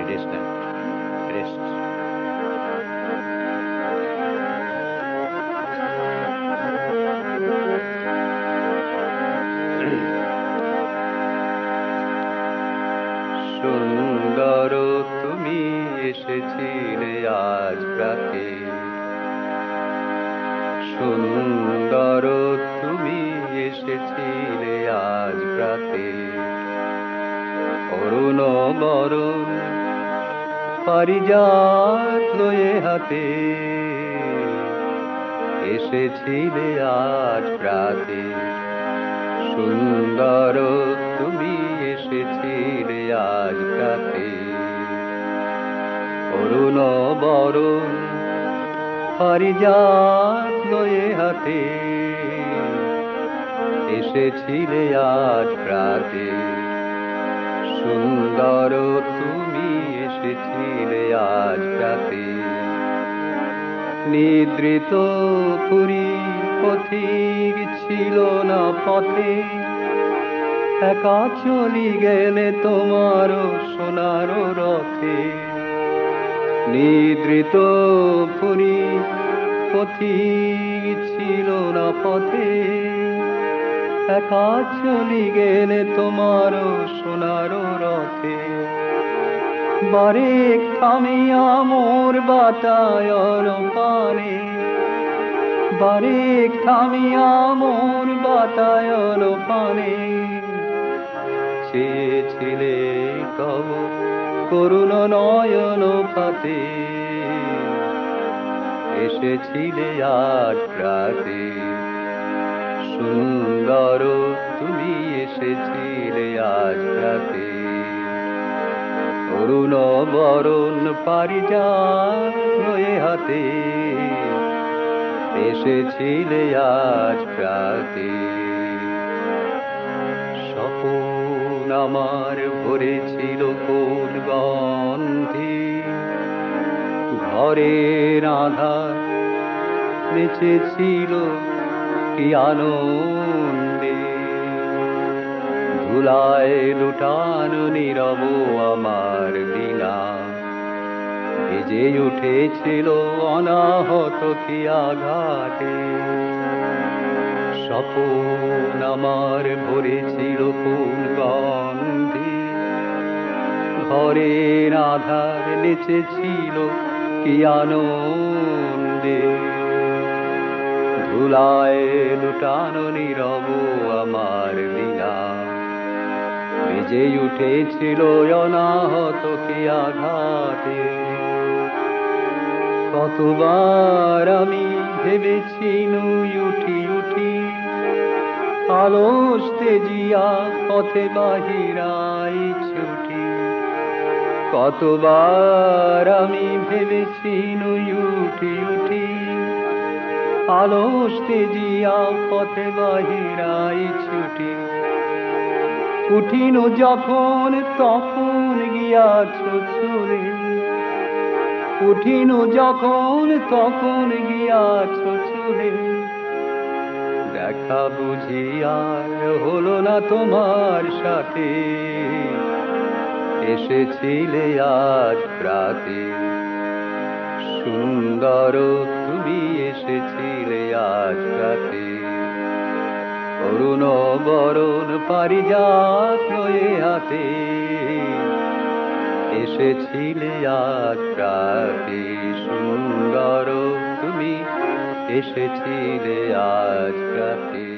Rest নেন, rest. সুন্দর তুমি এসেছিলে আজ রাতে, সুন্দর তুমি এসেছিলে আজ রাতে, অরুণ বরণ পারিজাত লয়ে হাতে, এসেছিলে আজ রাতে। সুন্দর তুমি এসেছিলে আজ রাতে, অরুণ বরণ পারিজাত লয়ে হাতে, এসেছিলে আজ রাতে। সুন্দর তুমি এসেছিলে আজ রাতে। নিদ্রিত পুরী পথিক ছিল না পথে, একা চলি গেলে তোমার সোনার রথে। নিদ্রিত পুরী পথিক ছিল না পথে, একা চলি গেলে তোমার সোনার রথে। বারেক থামিয়া মোর বাতায়ন পানে, বারেক থামিয়া মোর বাতায়ন পানে, চেয়েছিলে তব করুণ নয়ন পাতে, এসেছিলে আজ রাতে। সুন্দর তুমি এসেছিলে আজ রাতে, অরুণ বরণ পারিজাত লয়ে হাতে, এসেছিলে আজ রাতে। স্বপন আমার ভরেছিল কোন গন্ধে, ঘরের আধার নেচেছিল কি আনন্দে, ধুলায় লুটানো নীরব আমার দিনা, ভিজে উঠেছিল অনাহত কি আঘাতে। স্বপন আমার ভরেছিল কোন গন্ধে, ঘরের আধার নেচেছিল কি আনন্দে, ধুলায় লুটানো নীরব আমার দিনা, ভিজে উঠেছিল অনাহত কি আঘাতে। কতবার আমি ভেবেছি নুই উঠি উঠি, আলস তেজিয়া পথে বাহিরাই ছুটি। কতবার আমি ভেবেছি নুই উঠি উঠি, আলস তেজিয়া পথে বাহিরাই ছুটি। উঠিনু যখন তখন গিয়াছ চলে, উঠিনু যখন তখন গিয়াছ চলে, দেখা বুঝি আর হলো না তোমার সাথে, এসেছিলে আজ রাতে। সুন্দর তুমি এসেছিলে আজ রাতে, অরুণ বরণ পারিজাত লয়ে হাতে, এসেছিলে আজ রাতে। সুন্দর তুমি এসেছিলে আজ রাতে।